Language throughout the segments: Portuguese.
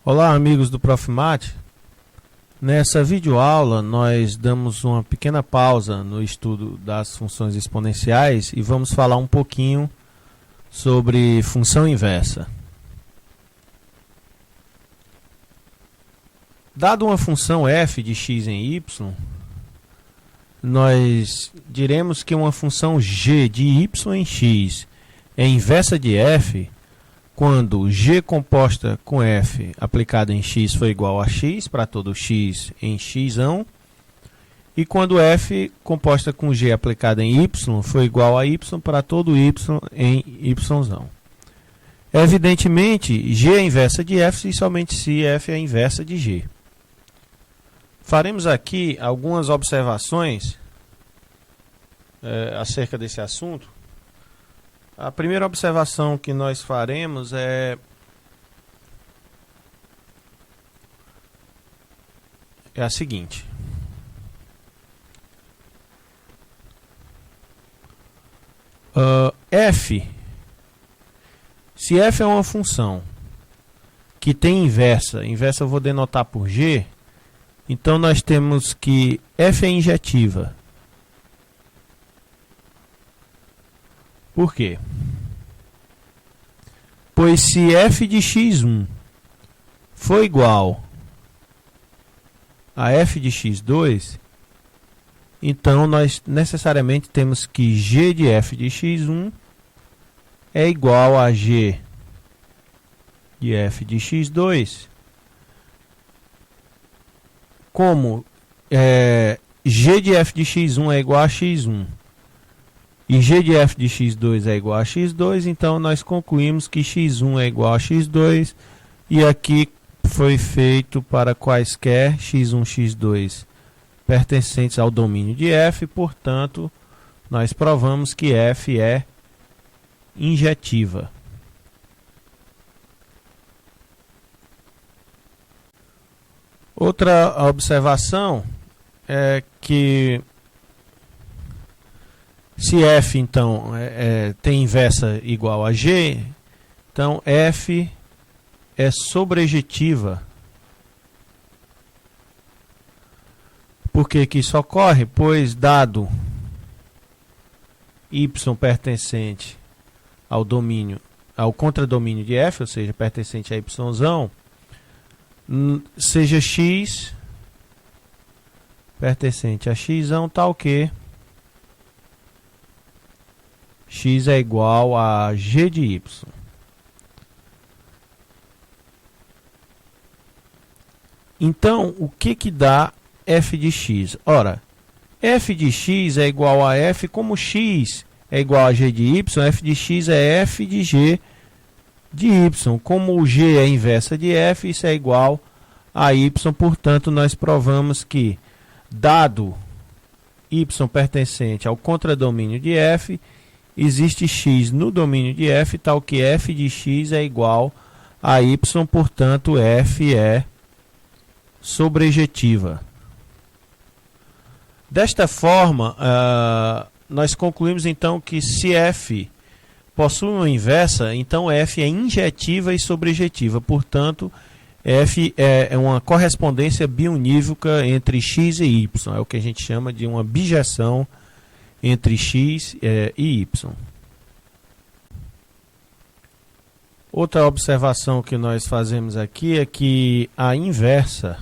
Olá, amigos do Profmat. Nessa videoaula nós damos uma pequena pausa no estudo das funções exponenciais e vamos falar um pouquinho sobre função inversa. Dado uma função f de x em y, nós diremos que uma função g de y em x é inversa de f quando g composta com f aplicada em x for igual a x para todo x em x, e quando f composta com g aplicada em y for igual a y para todo y em y. Evidentemente, g é inversa de f e somente se f é inversa de g. Faremos aqui algumas observações acerca desse assunto. A primeira observação que nós faremos é a seguinte. Se f é uma função que tem inversa eu vou denotar por g, então nós temos que f é injetiva. Por quê? Pois se f de x1 for igual a f de x2, então nós necessariamente temos que g de f de x1 é igual a g de f de x2. Como g de f de x1 é igual a x1 e g de f de x2 é igual a x2, então nós concluímos que x1 é igual a x2, e aqui foi feito para quaisquer x1, x2 pertencentes ao domínio de f, portanto, nós provamos que f é injetiva. Outra observação é que se f, então, tem inversa igual a g, então f é sobrejetiva. Por que que isso ocorre? Pois, dado y pertencente ao contradomínio de f, ou seja, pertencente a y, seja x pertencente a x, tal que x é igual a g de y. Então, o que dá f de x? Ora, f de x é igual a f, como x é igual a g de y, f de x é f de g de y. Como o g é inversa de f, isso é igual a y, portanto, nós provamos que, dado y pertencente ao contradomínio de f, existe x no domínio de f, tal que f de x é igual a y, portanto, f é sobrejetiva. Desta forma, nós concluímos então que se f possui uma inversa, então f é injetiva e sobrejetiva. Portanto, f é uma correspondência biunívoca entre x e y. É o que a gente chama de uma bijeção entre x e y. Outra observação que nós fazemos aqui é que a inversa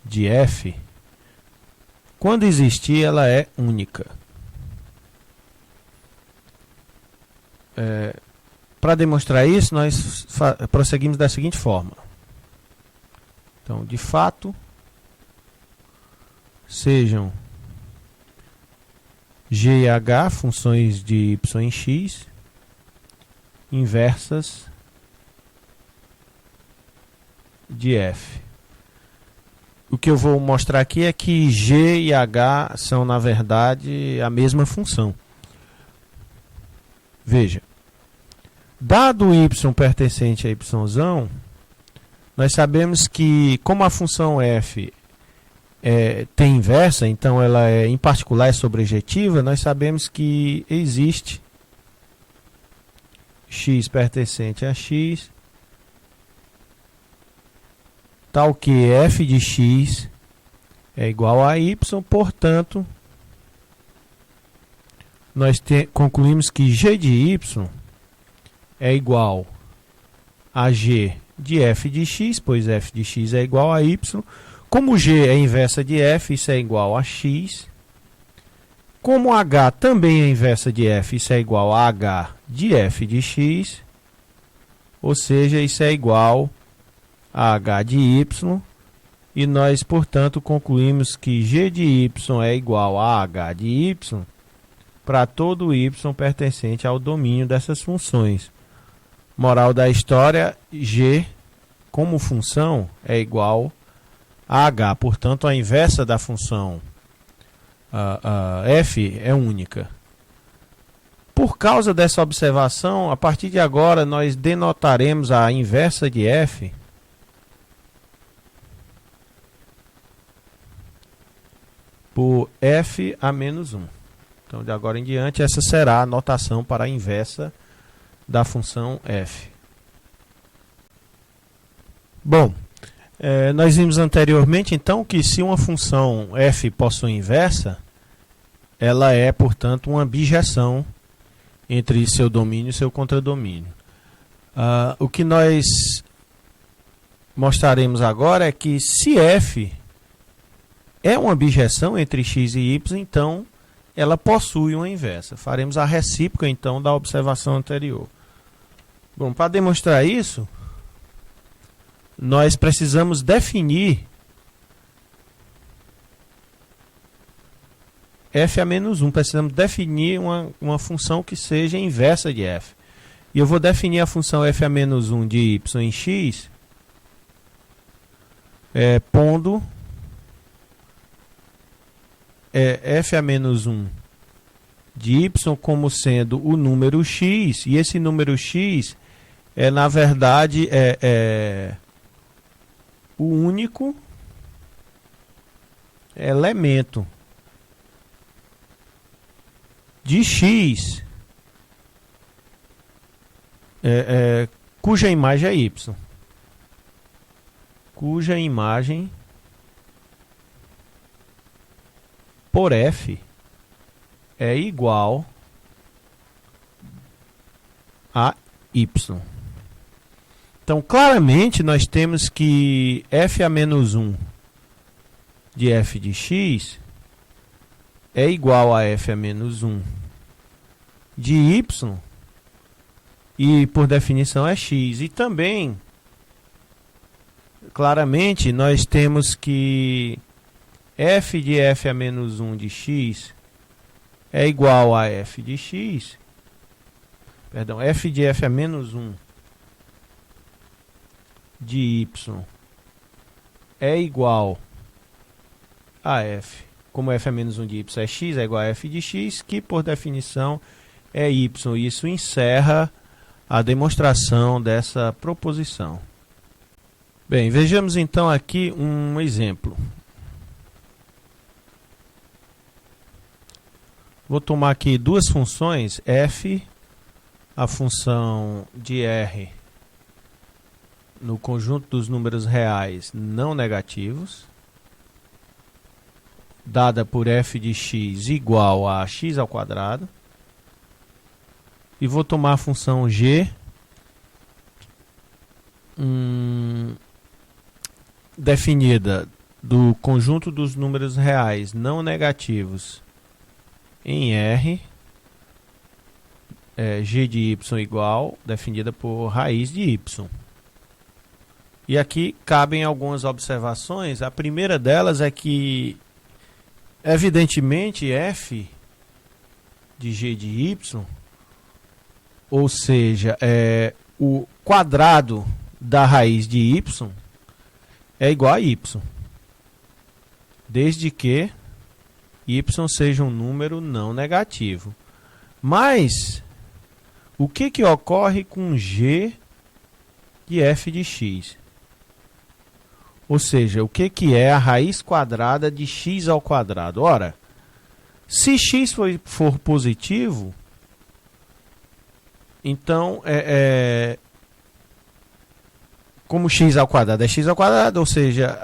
de f, quando existir, ela é única. Para demonstrar isso, nós prosseguimos da seguinte forma. Então, de fato, sejam g e h, funções de y em x, inversas de f. O que eu vou mostrar aqui é que g e h são, na verdade, a mesma função. Veja, dado y pertencente a y, nós sabemos que, como a função f tem inversa, então ela em particular é sobrejetiva, nós sabemos que existe x pertencente a x tal que f de x é igual a y, portanto, nós concluímos que g de y é igual a g de f de x, pois f de x é igual a y. Como g é inversa de f, isso é igual a x. Como h também é inversa de f, isso é igual a h de f de x. Ou seja, isso é igual a h de y. E nós, portanto, concluímos que g de y é igual a h de y para todo y pertencente ao domínio dessas funções. Moral da história, g como função é igual a h. Portanto, a inversa da função f é única. Por causa dessa observação, a partir de agora, nós denotaremos a inversa de f por f a menos 1. Então, de agora em diante, essa será a notação para a inversa da função f. Bom, nós vimos anteriormente, então, que se uma função f possui inversa, ela é, portanto, uma bijeção entre seu domínio e seu contradomínio. O que nós mostraremos agora é que se f é uma bijeção entre x e y, então ela possui uma inversa. Faremos a recíproca, então, da observação anterior. Bom, para demonstrar isso, nós precisamos definir f a menos 1. Precisamos definir uma função que seja inversa de f. E eu vou definir a função f a menos 1 de y em x, pondo f a menos 1 de y como sendo o número x, e esse número x na verdade, o único elemento de x cuja imagem é y. Cuja imagem por f é igual a y. Então, claramente, nós temos que f a menos 1 de f de x é igual a f a menos 1 de y, e, por definição, é x. E também, claramente, nós temos que f de f a menos 1 de x é igual a f de x, perdão, f de f a menos 1 de y é igual a f, como f a menos 1 de y é x, é igual a f de x, que por definição é y. Isso encerra a demonstração dessa proposição. Bem, vejamos então aqui um exemplo. Vou tomar aqui duas funções, f, a função de R no conjunto dos números reais não negativos, dada por f de x igual a x ao quadrado, e vou tomar a função g definida do conjunto dos números reais não negativos em R, g de y igual, definida por raiz de y. E aqui cabem algumas observações. A primeira delas é que, evidentemente, f de g de y, ou seja, o quadrado da raiz de y é igual a y, desde que y seja um número não negativo. Mas, o que ocorre com g de f de x? Ou seja, o que é a raiz quadrada de x ao quadrado? Ora, se x for positivo, então como x ao quadrado é x ao quadrado, ou seja,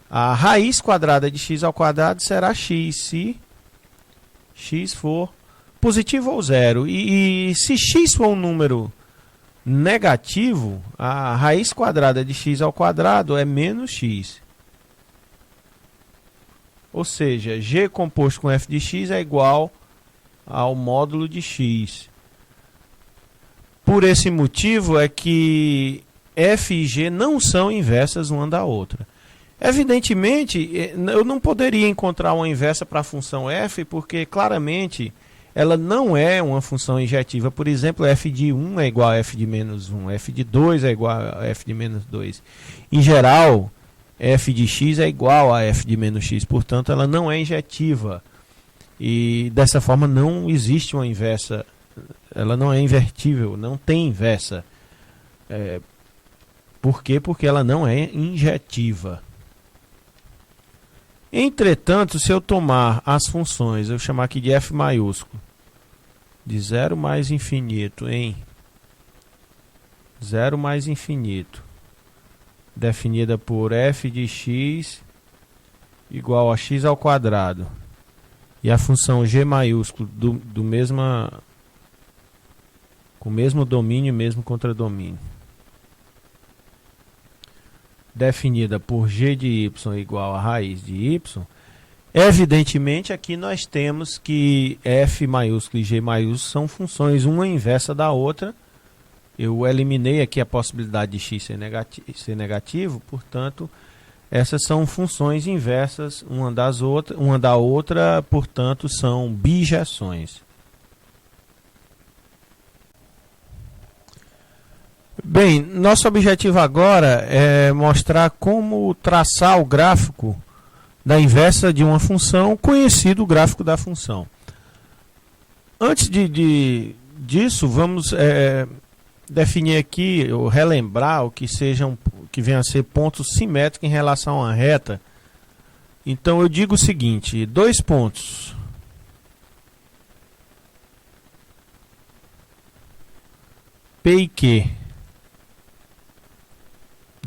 a raiz quadrada de x ao quadrado será x, se x for positivo ou zero. E se x for um número negativo, a raiz quadrada de x ao quadrado é menos x. Ou seja, g composto com f de x é igual ao módulo de x. Por esse motivo é que f e g não são inversas uma da outra. Evidentemente, eu não poderia encontrar uma inversa para a função f, porque claramente ela não é uma função injetiva. Por exemplo, f de 1 é igual a f de menos 1, f de 2 é igual a f de menos 2. Em geral, f de x é igual a f de menos x, portanto ela não é injetiva. E dessa forma não existe uma inversa, ela não é invertível, não tem inversa. Por quê? Porque ela não é injetiva. Entretanto, se eu tomar as funções, eu chamar aqui de f maiúsculo, de 0 mais infinito em 0 mais infinito, definida por f de x igual a x ao quadrado, e a função g maiúsculo com o mesmo domínio e mesmo contradomínio, definida por g de y igual a raiz de y, evidentemente aqui nós temos que f maiúsculo e g maiúsculo são funções uma inversa da outra. Eu eliminei aqui a possibilidade de x ser negativo, portanto, essas são funções inversas uma da outra, portanto, são bijeções. Bem, nosso objetivo agora é mostrar como traçar o gráfico da inversa de uma função, conhecido o gráfico da função. Antes disso, vamos definir aqui, ou relembrar o que venha a ser pontos simétricos em relação a uma reta. Então eu digo o seguinte, dois pontos P e Q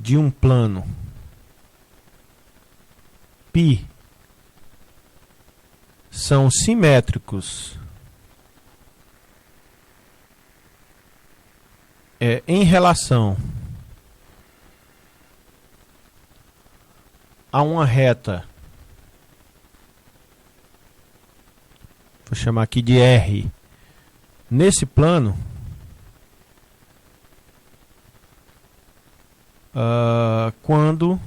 de um plano π são simétricos em relação a uma reta, vou chamar aqui de R, nesse plano, quando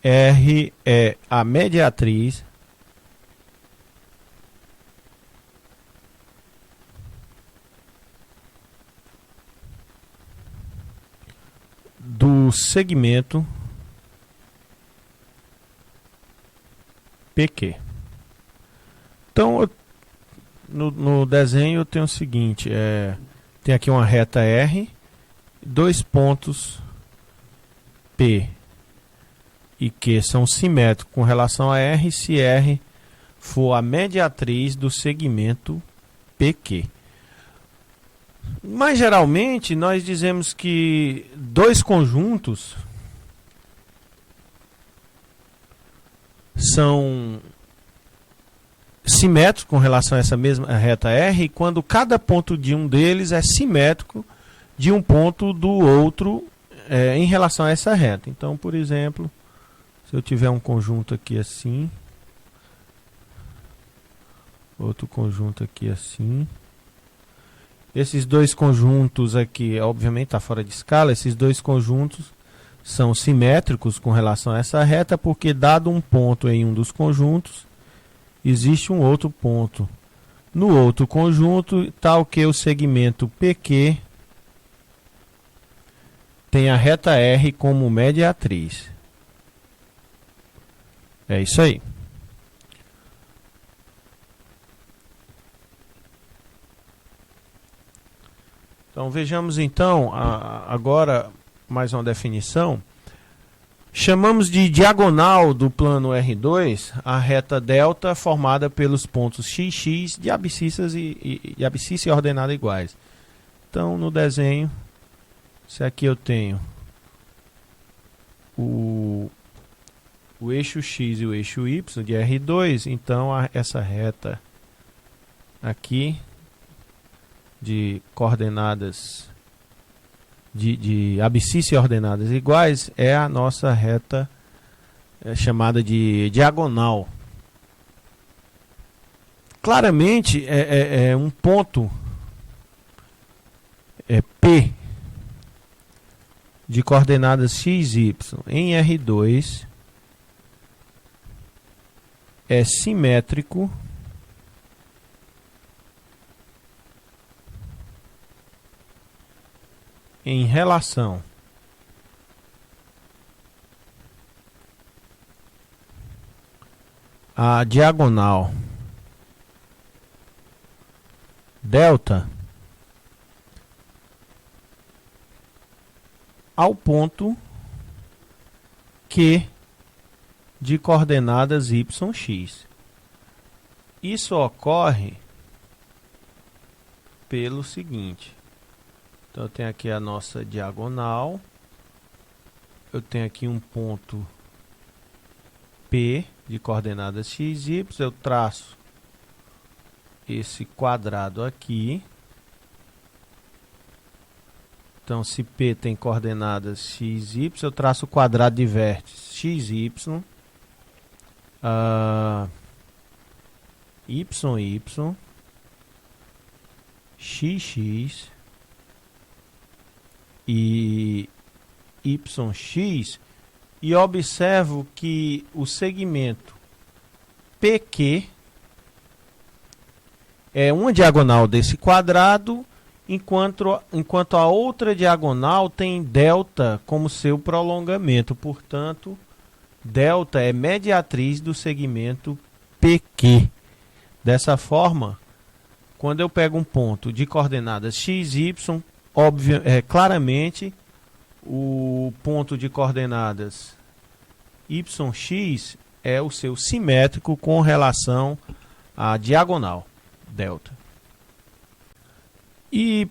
R é a mediatriz do segmento PQ. Então, no desenho eu tenho o seguinte, tem aqui uma reta R, dois pontos P e Q são simétricos com relação a R, se R for a mediatriz do segmento PQ. Mas geralmente nós dizemos que dois conjuntos são simétricos com relação a essa mesma reta R, quando cada ponto de um deles é simétrico de um ponto do outro em relação a essa reta. Então, por exemplo, se eu tiver um conjunto aqui assim, outro conjunto aqui assim, esses dois conjuntos aqui, obviamente está fora de escala, esses dois conjuntos são simétricos com relação a essa reta, porque dado um ponto em um dos conjuntos, existe um outro ponto no outro conjunto, tal que o segmento PQ tem a reta R como mediatriz. É isso aí. Então vejamos então agora mais uma definição. Chamamos de diagonal do plano R2 a reta delta formada pelos pontos XX de abscissa e ordenada iguais. Então no desenho Se aqui eu tenho o eixo X e o eixo Y de R2, então essa reta aqui de coordenadas de abscissa e ordenadas iguais é a nossa reta chamada de diagonal. Claramente é um ponto P de coordenadas x, y em R2 é simétrico em relação à diagonal delta ao ponto Q de coordenadas y, x. Isso ocorre pelo seguinte. Então eu tenho aqui a nossa diagonal. Eu tenho aqui um ponto P de coordenadas x, y. Eu traço esse quadrado aqui. Então, se P tem coordenadas x, y, eu traço o quadrado de vértices x, y, y, y, x, x e y, x, e observo que o segmento PQ é uma diagonal desse quadrado, enquanto a outra diagonal tem delta como seu prolongamento. Portanto, delta é mediatriz do segmento PQ. Dessa forma, quando eu pego um ponto de coordenadas x, y, claramente o ponto de coordenadas y, x é o seu simétrico com relação à diagonal delta. E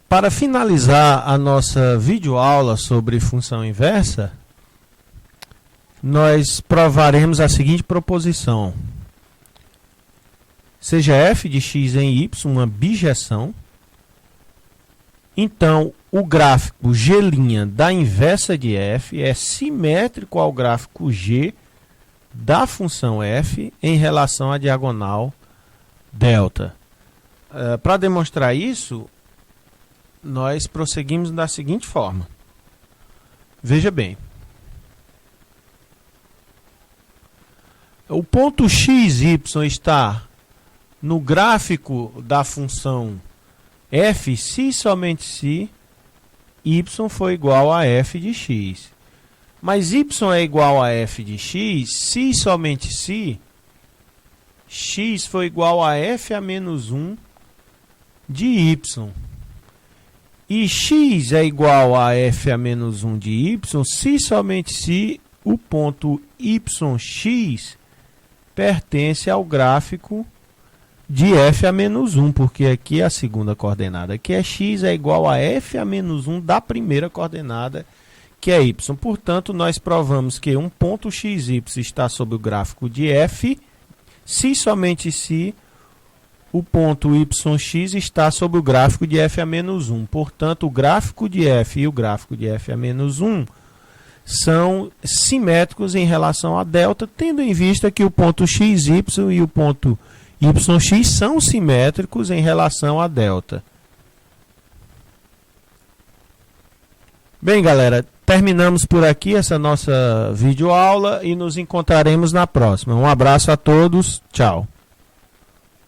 para finalizar a nossa videoaula sobre função inversa, nós provaremos a seguinte proposição. Seja f de x em y uma bijeção, então o gráfico g' da inversa de f é simétrico ao gráfico g da função f em relação à diagonal delta. Para demonstrar isso, nós prosseguimos da seguinte forma. Veja bem. O ponto x, y está no gráfico da função f se e somente se y for igual a f de x. Mas y é igual a f de x se e somente se x for igual a f a menos 1 de y. E x é igual a f a menos 1 de y se somente se o ponto yx pertence ao gráfico de f a menos 1, porque aqui a segunda coordenada, que é x, é igual a f a menos 1 da primeira coordenada, que é y. Portanto, nós provamos que um ponto xy está sob o gráfico de f, se somente se o ponto yx está sob o gráfico de f a menos 1. Portanto, o gráfico de f e o gráfico de f a menos 1 são simétricos em relação a delta, tendo em vista que o ponto xy e o ponto yx são simétricos em relação a delta. Bem, galera, terminamos por aqui essa nossa videoaula e nos encontraremos na próxima. Um abraço a todos, tchau.